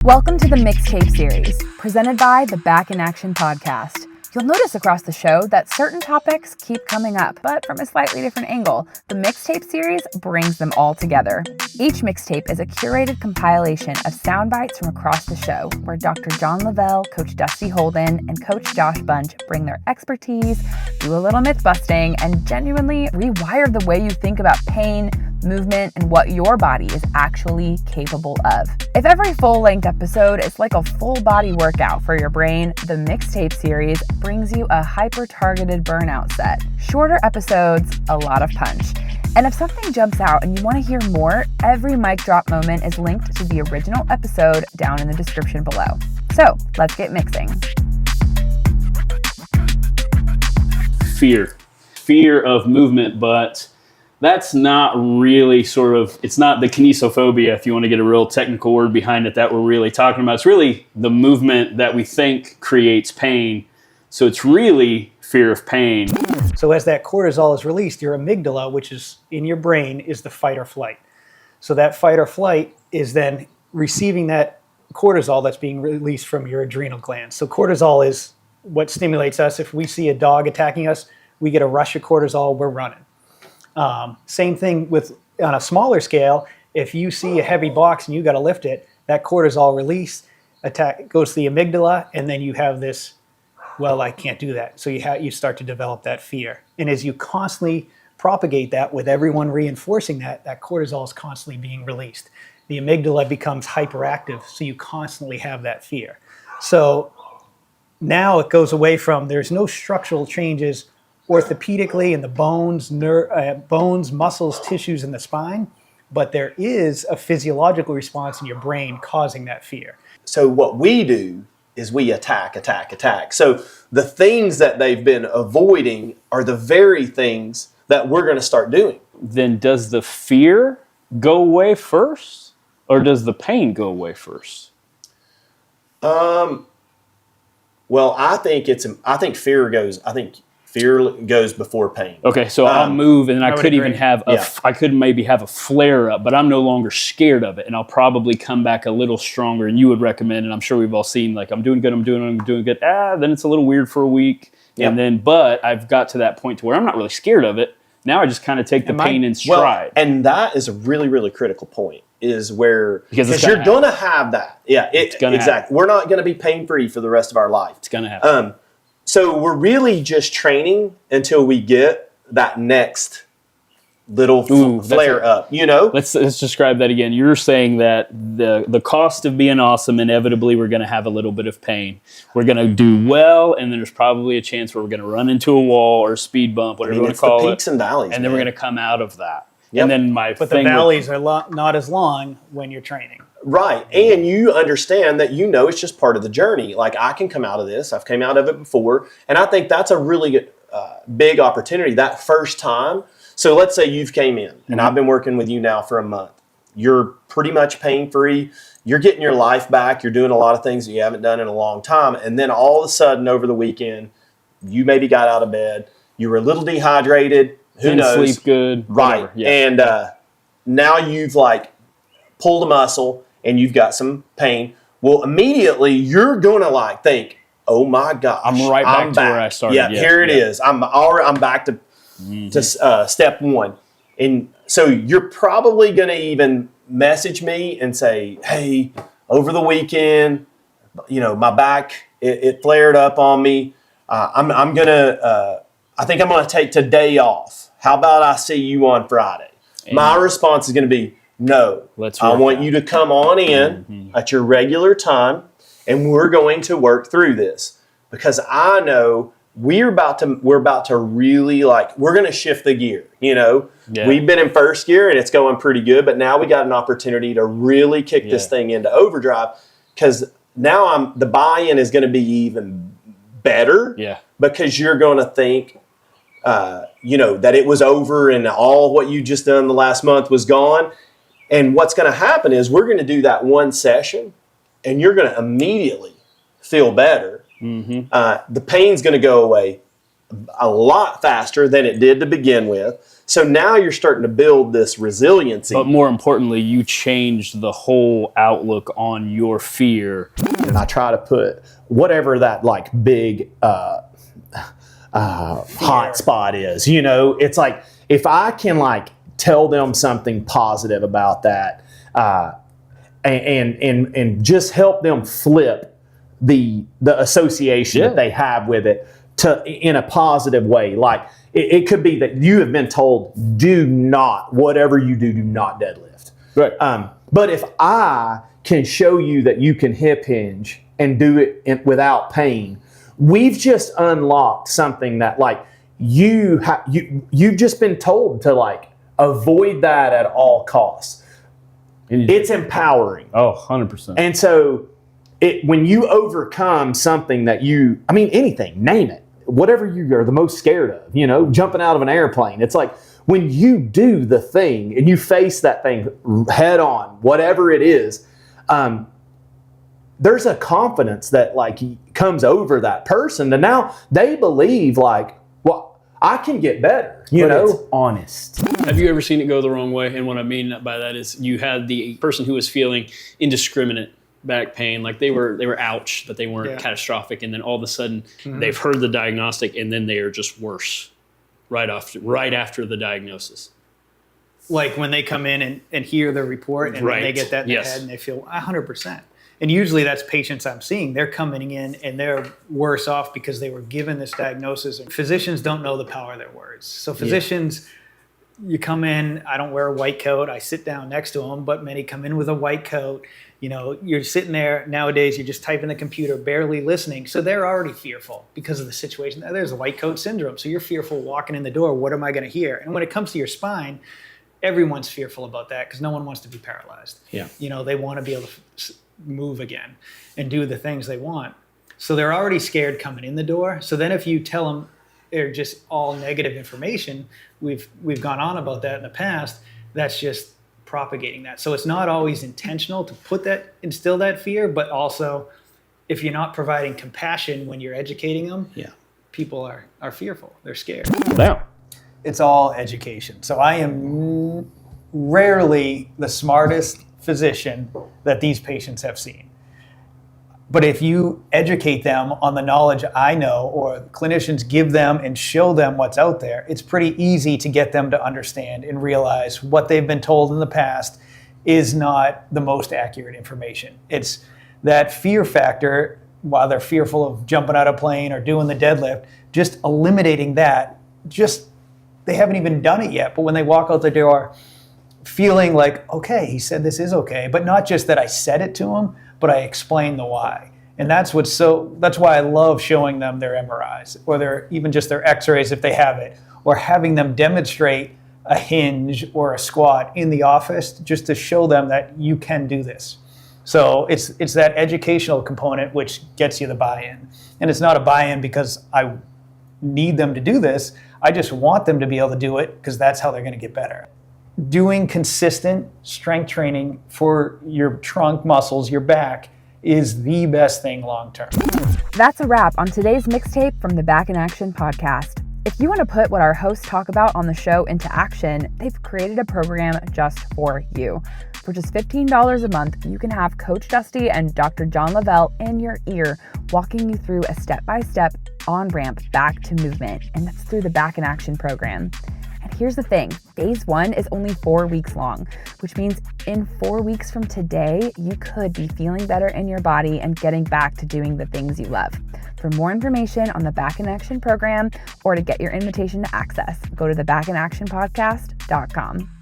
Welcome to the Mixtape series, presented by the Back in Action podcast. You'll notice across the show that certain topics keep coming up, but from a slightly different angle. The Mixtape series brings them all together. Each mixtape is a curated compilation of sound bites from across the show, where Dr. John Lavelle, Coach Dusty Holden, and Coach Josh Bunch bring their expertise, do a little myth busting, and genuinely rewire the way you think about pain, movement, and what your body is actually capable of. If every full-length episode is like a full-body workout for your brain, the Mixtape series brings you a hyper-targeted burnout set. Shorter episodes, a lot of punch. And if something jumps out and you want to hear more, every mic drop moment is linked to the original episode down in the description below. So, let's get mixing. Fear of movement, but that's not really it's not the kinesiophobia, if you want to get a real technical word behind it, that we're really talking about. It's really the movement that we think creates pain. So it's really fear of pain. So as that cortisol is released, your amygdala, which is in your brain, is the fight or flight. So that fight or flight is then receiving that cortisol that's being released from your adrenal glands. So cortisol is what stimulates us. If we see a dog attacking us, we get a rush of cortisol, we're running. Same thing with on a smaller scale. If you see a heavy box and you got to lift it, that cortisol release goes to the amygdala, and then you have this, well, I can't do that. So you start to develop that fear. And as you constantly propagate that with everyone reinforcing that cortisol is constantly being released. The amygdala becomes hyperactive, so you constantly have that fear. So now it goes away from there's no structural changes orthopedically in the bones, muscles, tissues in the spine, but there is a physiological response in your brain causing that fear. So what we do is we attack. So the things that they've been avoiding are the very things that we're going to start doing. Then does the fear go away first, or does the pain go away first? Well, I think fear goes before pain. Okay, so I'll move, and I could even have I could maybe have a flare up, but I'm no longer scared of it, and I'll probably come back a little stronger. And you would recommend, and I'm sure we've all seen, like, I'm doing good. Then it's a little weird for a week, but I've got to that point to where I'm not really scared of it. Now I just kind of take the pain in stride. Well, and that is a really, really critical point. Is where because you're going to have that. Yeah, exactly. We're not going to be pain free for the rest of our life. It's going to happen. So we're really just training until we get that next little flare up, you know? Let's describe that again. You're saying that the cost of being awesome, inevitably we're going to have a little bit of pain. We're going to do well, and then there's probably a chance where we're going to run into a wall or a speed bump, whatever you want to call it. It's the peaks and valleys. And then we're going to come out of that. Yep. And then the valleys are not as long when you're training. Right. And you understand that it's just part of the journey. Like, I can come out of this. I've came out of it before. And I think that's a really good, big opportunity that first time. So let's say you've came in, and I've been working with you now for a month. You're pretty much pain-free. You're getting your life back. You're doing a lot of things that you haven't done in a long time. And then all of a sudden over the weekend, you maybe got out of bed. You were a little dehydrated. Who knows? Didn't sleep good. Right. Yeah. And now you've pulled a muscle and you've got some pain. Well, immediately you're going to think, oh my gosh. I'm right back to where I started. Yeah, here it is. I'm back to step one. And so you're probably going to even message me and say, hey, over the weekend, my back, it flared up on me. I think I'm going to take today off. How about I see you on Friday? And my response is going to be, no. I want you to come on in at your regular time, and we're going to work through this. Because I know we're about to really we're going to shift the gear. We've been in first gear and it's going pretty good, but now we got an opportunity to really kick this thing into overdrive, because now the buy-in is going to be even better. Yeah. Because you're going to think, that it was over and all what you just done the last month was gone. And what's going to happen is we're going to do that one session, and you're going to immediately feel better. The pain's going to go away, a lot faster than it did to begin with. So now you're starting to build this resiliency. But more importantly, you changed the whole outlook on your fear. And I try to put whatever that like big hot spot is, you know, it's like if I can like tell them something positive about that and just help them flip the association that they have with it to in a positive way. Like it could be that you have been told, whatever you do not deadlift. Right. But if I can show you that you can hip hinge and do it without pain, we've just unlocked something that like you've just been told to like avoid that at all costs. It's empowering. Oh, 100%. And so when you overcome something that anything, name it, whatever you are the most scared of, you know, jumping out of an airplane. It's like when you do the thing and you face that thing head on, whatever it is, there's a confidence that like comes over that person. And now they believe like, well, I can get better, you know? It's honest. Have you ever seen it go the wrong way? And what I mean by that is you had the person who was feeling indiscriminate back pain, like they were ouch, but they weren't catastrophic. And then all of a sudden they've heard the diagnostic and then they are just worse right after the diagnosis. Like when they come in and hear the report and they get that in their head and they feel 100%. And usually that's patients I'm seeing. They're coming in and they're worse off because they were given this diagnosis. And physicians don't know the power of their words. So physicians, you come in, I don't wear a white coat. I sit down next to them, but many come in with a white coat. You know, you're sitting there nowadays, you're just typing the computer, barely listening. So they're already fearful because of the situation. There's a white coat syndrome. So you're fearful walking in the door. What am I going to hear? And when it comes to your spine, everyone's fearful about that because no one wants to be paralyzed. Yeah. You know, they want to be able to move again and do the things they want. So they're already scared coming in the door. So then if you tell them they're just all negative information, we've gone on about that in the past, that's just propagating that. So it's not always intentional to instill that fear, but also if you're not providing compassion when you're educating them, people are fearful. They're scared. Yeah. It's all education. So I am rarely the smartest physician that these patients have seen. But if you educate them on the knowledge I know, or clinicians give them and show them what's out there, it's pretty easy to get them to understand and realize what they've been told in the past is not the most accurate information. It's that fear factor, while they're fearful of jumping out of a plane or doing the deadlift, just eliminating that, they haven't even done it yet, but when they walk out the door feeling like, okay, he said this is okay, but not just that I said it to him, but I explained the why. And that's why I love showing them their MRIs, or even just their x-rays if they have it, or having them demonstrate a hinge or a squat in the office just to show them that you can do this. So it's that educational component which gets you the buy-in. And it's not a buy-in because I need them to do this. I just want them to be able to do it because that's how they're going to get better. Doing consistent strength training for your trunk muscles, your back, is the best thing long term. That's a wrap on today's mixtape from the Back in Action podcast. If you want to put what our hosts talk about on the show into action, they've created a program just for you. For just $15 a month, you can have Coach Dusty and Dr. John Lavelle in your ear, walking you through a step-by-step on-ramp back to movement, and that's through the Back in Action program. And here's the thing, phase 1 is only 4 weeks long, which means in 4 weeks from today, you could be feeling better in your body and getting back to doing the things you love. For more information on the Back in Action program or to get your invitation to access, go to thebackinactionpodcast.com.